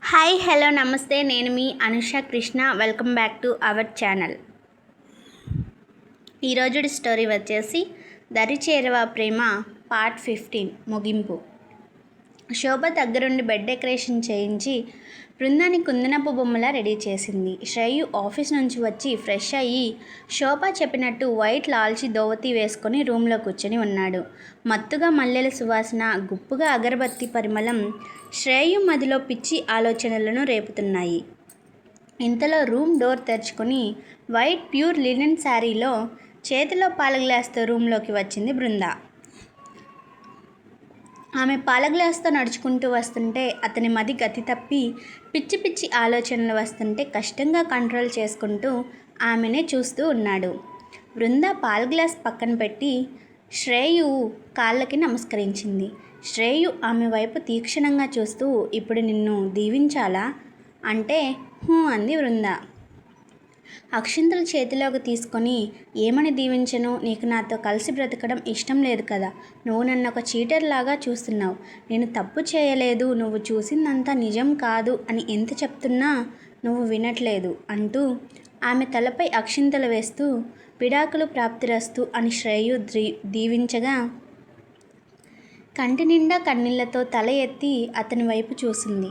Hi hello నమస్తే, నేను మీ Anusha Krishna. Welcome back to our channel. ఈరోజు స్టోరీ వచ్చేసి దరి చేరవ ప్రేమ పార్ట్ 15 ముగింపు. శోభ దగ్గరుండి బెడ్ డెకరేషన్ చేయించి బృందాన్ని కుందనపు బొమ్మలా రెడీ చేసింది. శ్రేయు ఆఫీస్ నుంచి వచ్చి ఫ్రెష్ అయ్యి శోభ చెప్పినట్టు వైట్ లాల్చి దోవతి వేసుకొని రూమ్లో కూర్చొని ఉన్నాడు. మత్తుగా మల్లెల సువాసన, గుప్పుగా అగరబత్తి పరిమళం శ్రేయు మదిలో పిచ్చి ఆలోచనలను రేపుతున్నాయి. ఇంతలో రూమ్ డోర్ తెరుచుకొని వైట్ ప్యూర్ లినెన్ శారీలో చేతిలో పాల గ్లాస్తో రూమ్లోకి వచ్చింది బృంద. ఆమె పాల గ్లాస్తో నడుచుకుంటూ వస్తుంటే అతని మది గతి తప్పి పిచ్చి పిచ్చి ఆలోచనలు వస్తుంటే కష్టంగా కంట్రోల్ చేసుకుంటూ ఆమెనే చూస్తూ ఉన్నాడు. బృంద పాల గ్లాస్ పక్కన పెట్టి శ్రేయు కాళ్ళకి నమస్కరించింది. శ్రేయు ఆమె వైపు తీక్షణంగా చూస్తూ, ఇప్పుడు నిన్ను దీవించాలా అంటే హూ అంది బృంద. అక్షింతలు చేతిలోకి తీసుకొని, ఏమని దీవించను? నీకు నాతో కలిసి బ్రతకడం ఇష్టం లేదు కదా. నువ్వు నన్ను ఒక చీటర్ లాగా చూస్తున్నావు. నేను తప్పు చేయలేదు, నువ్వు చూసిందంతా నిజం కాదు అని ఎంత చెప్తున్నా నువ్వు వినట్లేదు అంటూ ఆమె తలపై అక్షింతలు వేస్తూ విడాకులు ప్రాప్తిరస్తు అని శ్రేయు దీవించగా కంటి నిండా కన్నీళ్లతో తల ఎత్తి అతని వైపు చూసింది.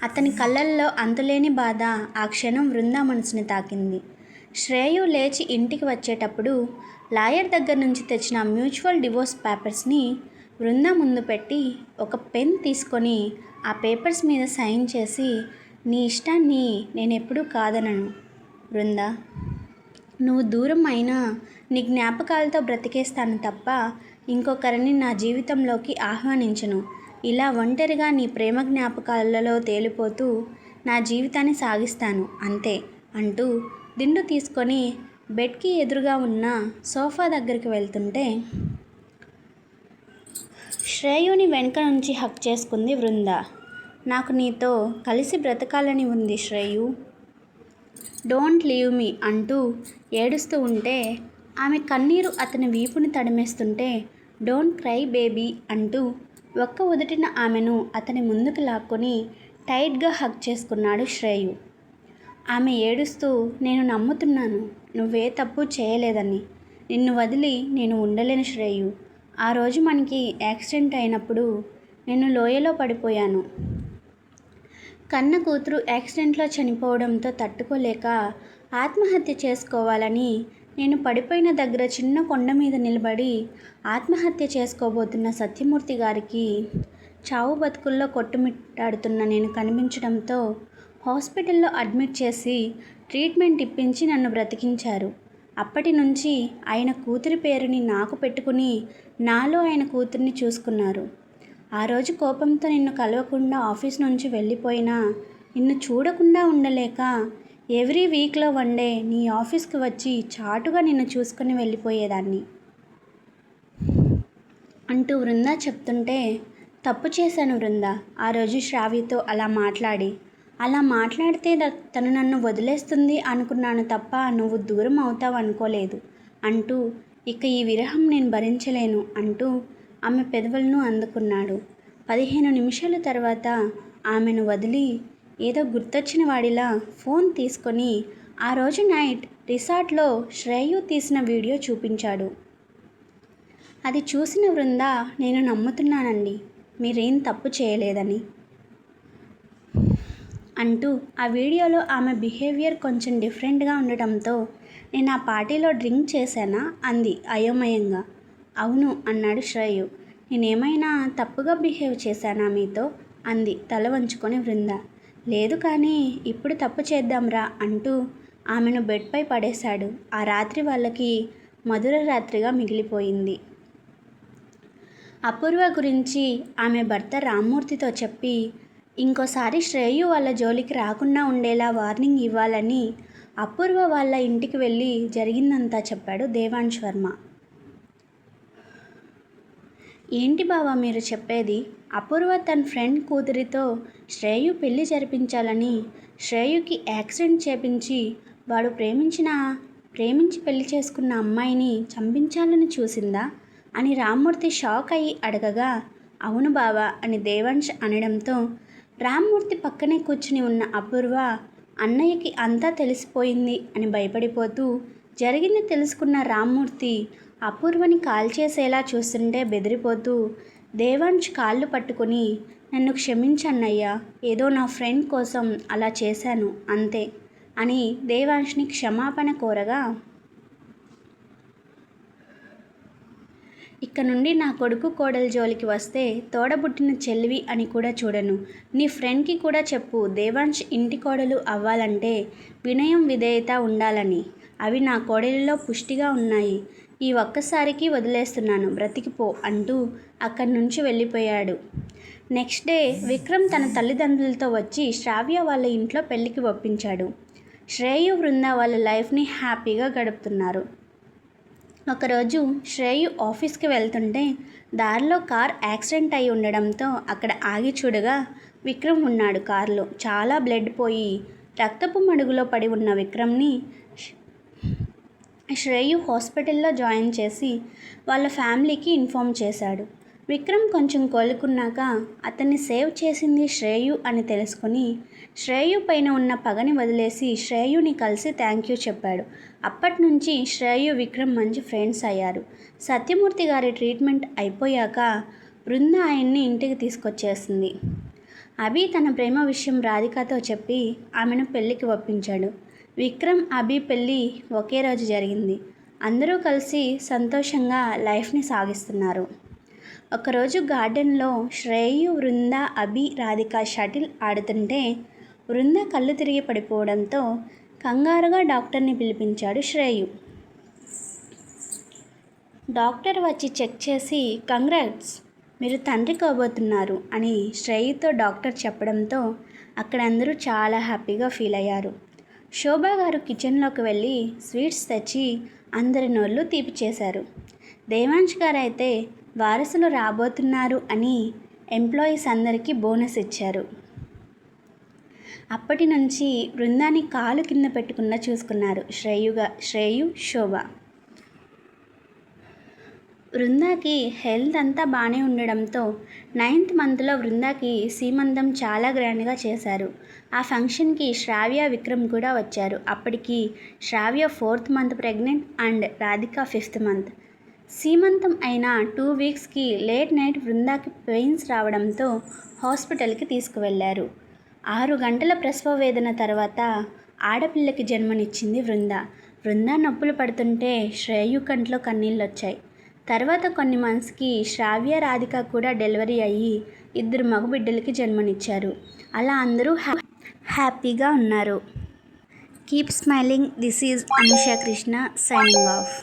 అతని కళ్ళల్లో అంతులేని బాధ ఆ క్షణం బృంద మనసుని తాకింది. శ్రేయు లేచి ఇంటికి వచ్చేటప్పుడు లాయర్ దగ్గర నుంచి తెచ్చిన మ్యూచువల్ డివోర్స్ పేపర్స్ని బృంద ముందు పెట్టి ఒక పెన్ తీసుకొని ఆ పేపర్స్ మీద సైన్ చేసి, నీ ఇష్టాన్ని నేనెప్పుడూ కాదనను బృంద. నువ్వు దూరం అయినా నీ జ్ఞాపకాలతో బ్రతికేస్తాను తప్ప ఇంకొకరిని నా జీవితంలోకి ఆహ్వానించను. ఇలా ఒంటరిగా నీ ప్రేమ జ్ఞాపకాలలో తేలిపోతూ నా జీవితాన్ని సాగిస్తాను అంతే అంటూ దిండు తీసుకొని బెడ్కి ఎదురుగా ఉన్న సోఫా దగ్గరికి వెళ్తుంటే శ్రేయుని వెనక నుంచి హక్ చేసుకుంది బృంద. నాకు నీతో కలిసి బ్రతకాలని ఉంది శ్రేయు, డోంట్ లీవ్ మీ అంటూ ఏడుస్తూ ఉంటే ఆమె కన్నీరు అతని వీపుని తడిమేస్తుంటే డోంట్ క్రై బేబీ అంటూ ఒక్క ఉదటిన ఆమెను అతని ముందుకు లాక్కొని టైట్గా హగ్ చేసుకున్నాడు శ్రేయు. ఆమె ఏడుస్తూ, నేను నమ్ముతున్నాను నువ్వే తప్పు చేయలేదని. నిన్ను వదిలి నేను ఉండలేను శ్రేయు. ఆ రోజు మనకి యాక్సిడెంట్ అయినప్పుడు నేను లోయలో పడిపోయాను. కన్న కూతురు యాక్సిడెంట్లో చనిపోవడంతో తట్టుకోలేక ఆత్మహత్య చేసుకోవాలని నేను పడిపోయిన దగ్గర చిన్న కొండ మీద నిలబడి ఆత్మహత్య చేసుకోబోతున్న సత్యమూర్తి గారికి చావు బతుకుల్లో కొట్టుమిట్టాడుతున్న నేను కనిపించడంతో హాస్పిటల్లో అడ్మిట్ చేసి ట్రీట్మెంట్ ఇప్పించి నన్ను బ్రతికించారు. అప్పటి నుంచి ఆయన కూతురి పేరుని నాకు పెట్టుకుని నాలో ఆయన కూతుర్ని చూసుకున్నారు. ఆ రోజు కోపంతో నిన్ను కలవకుండా ఆఫీస్ నుంచి వెళ్ళిపోయినా నిన్ను చూడకుండా ఉండలేక ఎవ్రీ వీక్లో 1 డే నీ ఆఫీస్కి వచ్చి చాటుగా నిన్ను చూసుకొని వెళ్ళిపోయేదాన్ని అంటూ బృంద చెప్తుంటే, తప్పు చేశాను బృంద. ఆ రోజు శ్రావ్యతో అలా మాట్లాడితే తను నన్ను వదిలేస్తుంది అనుకున్నాను తప్ప నువ్వు దూరం అవుతావు అనుకోలేదు అంటూ, ఇక ఈ విరహం నేను భరించలేను అంటూ ఆమె పెదవులను అందుకున్నాడు. 15 నిమిషాల తర్వాత ఆమెను వదిలి ఏదో గుర్తొచ్చిన వాడిలా ఫోన్ తీసుకొని ఆ రోజు నైట్ రిసార్ట్లో శ్రేయు తీసిన వీడియో చూపించాడు. అది చూసిన బృంద, నేను నమ్ముతున్నానండి మీరేం తప్పు చేయలేదని అంటూ ఆ వీడియోలో ఆమె బిహేవియర్ కొంచెం డిఫరెంట్గా ఉండటంతో, నేను ఆ పార్టీలో డ్రింక్ చేశానా అంది అయోమయంగా. అవును అన్నాడు శ్రేయు. నేనేమైనా తప్పుగా బిహేవ్ చేశానా మీతో అంది తల వంచుకొని బృంద. లేదు కానీ ఇప్పుడు తప్పు చేద్దాంరా అంటూ ఆమెను బెడ్పై పడేశాడు. ఆ రాత్రి వాళ్ళకి మధుర రాత్రిగా మిగిలిపోయింది. అపూర్వ గురించి ఆమె భర్త రామ్మూర్తితో చెప్పి ఇంకోసారి శ్రేయు వాళ్ళ జోలికి రాకుండా ఉండేలా వార్నింగ్ ఇవ్వాలని అపూర్వ వాళ్ళ ఇంటికి వెళ్ళి జరిగిందంతా చెప్పాడు దేవాంశ్ వర్మ. ఏంటి బావా మీరు చెప్పేది? అపూర్వ తన ఫ్రెండ్ కూతురితో శ్రేయు పెళ్లి జరిపించాలని శ్రేయుకి యాక్సిడెంట్ చేపించి వాడు ప్రేమించి పెళ్లి చేసుకున్న అమ్మాయిని చంపించాలని చూసిందా అని రామ్మూర్తి షాక్ అయ్యి అడగగా, అవును బావా అని దేవాంశ్ అనడంతో రామ్మూర్తి పక్కనే కూర్చుని ఉన్న అపూర్వ అన్నయ్యకి అంతా తెలిసిపోయింది అని భయపడిపోతూ జరిగింది తెలుసుకున్న రామ్మూర్తి అపూర్వని కాల్ చేసేలా చూస్తుంటే బెదిరిపోతూ దేవాంశ్ కాళ్ళు పట్టుకొని నన్ను క్షమించన్నయ్యా, ఏదో నా ఫ్రెండ్ కోసం అలా చేశాను అంతే అని దేవాంష్ని క్షమాపణ కోరగా, ఇక నుండి నా కొడుకు కోడలి జోలికి వస్తే తోడబుట్టిన చెల్లివి అని కూడా చూడను. నీ ఫ్రెండ్కి కూడా చెప్పు, దేవాంశ్ ఇంటి కోడలు అవ్వాలంటే వినయం విధేయత ఉండాలని. అవి నా కోడలిలో పుష్టిగా ఉన్నాయి. ఈ ఒక్కసారికి వదిలేస్తున్నాను, బ్రతికిపో అంటూ అక్కడి నుంచి వెళ్ళిపోయాడు. నెక్స్ట్ డే విక్రమ్ తన తల్లిదండ్రులతో వచ్చి శ్రావ్య వాళ్ళ ఇంట్లో పెళ్లికి ఒప్పించాడు. శ్రేయు బృంద వాళ్ళ లైఫ్ని హ్యాపీగా గడుపుతున్నారు. ఒకరోజు శ్రేయు ఆఫీస్కి వెళ్తుంటే దారిలో కార్ యాక్సిడెంట్ అయి ఉండడంతో అక్కడ ఆగి చూడగా విక్రమ్ ఉన్నాడు కారులో. చాలా బ్లడ్ పోయి రక్తపు మడుగులో పడి ఉన్న విక్రమ్ని శ్రేయు హాస్పిటల్లో జాయిన్ చేసి వాళ్ళ ఫ్యామిలీకి ఇన్ఫామ్ చేశాడు. విక్రమ్ కొంచెం కోలుకున్నాక అతన్ని సేవ్ చేసింది శ్రేయు అని తెలుసుకొని శ్రేయు పైన ఉన్న పగని వదిలేసి శ్రేయుని కలిసి థ్యాంక్ యూ చెప్పాడు. అప్పటి నుంచి శ్రేయు విక్రమ్ మంచి ఫ్రెండ్స్ అయ్యారు. సత్యమూర్తి గారి ట్రీట్మెంట్ అయిపోయాక బృంద ఆయన్ని ఇంటికి తీసుకొచ్చేసింది. అభి తన ప్రేమ విషయం రాధికతో చెప్పి ఆమెను పెళ్లికి ఒప్పించాడు. విక్రమ్ అభి పెళ్ళి ఒకే రోజు జరిగింది. అందరూ కలిసి సంతోషంగా లైఫ్ని సాగిస్తున్నారు. ఒకరోజు గార్డెన్లో శ్రేయు, బృంద, అభి, రాధిక షటిల్ ఆడుతుంటే బృంద కళ్ళు తిరిగి పడిపోవడంతో కంగారుగా డాక్టర్ని పిలిపించాడు శ్రేయు. డాక్టర్ వచ్చి చెక్ చేసి కంగ్రాట్స్, మీరు తండ్రి కాబోతున్నారు అని శ్రేయుతో డాక్టర్ చెప్పడంతో అక్కడ అందరూ చాలా హ్యాపీగా ఫీల్ అయ్యారు. శోభా గారు కిచెన్లోకి వెళ్ళి స్వీట్స్ తెచ్చి అందరి నోళ్ళు తీపి చేశారు. దేవాంశ్ గారు అయితే వారసులు రాబోతున్నారు అని ఎంప్లాయీస్ అందరికీ బోనస్ ఇచ్చారు. అప్పటి నుంచి బృందాన్ని కాలు కింద పెట్టకుండా చూసుకున్నారు శ్రేయు, శోభ. బృందాకి హెల్త్ అంతా బాగానే ఉండడంతో 9th మంత్లో బృందాకి సీమంతం చాలా గ్రాండ్గా చేశారు. ఆ ఫంక్షన్కి శ్రావ్య, విక్రమ్ కూడా వచ్చారు. అప్పటికి శ్రావ్య 4th month pregnant and Radhika 5th month. సీమంతం అయిన 2 వీక్స్కి లేట్ నైట్ బృందాకి పెయిన్స్ రావడంతో హాస్పిటల్కి తీసుకువెళ్లారు. 6 గంటల ప్రసవ వేదన తర్వాత ఆడపిల్లకి జన్మనిచ్చింది బృంద. నొప్పులు పడుతుంటే శ్రేయు కంట్లో కన్నీళ్ళు వచ్చాయి. తర్వాత కొన్ని మంత్స్కి శ్రావ్య, రాధిక కూడా డెలివరీ అయ్యి 2 మగబిడ్డలకి జన్మనిచ్చారు. అలా అందరూ హ్యాపీగా ఉన్నారు. Keep smiling. This is Anusha Krishna signing off.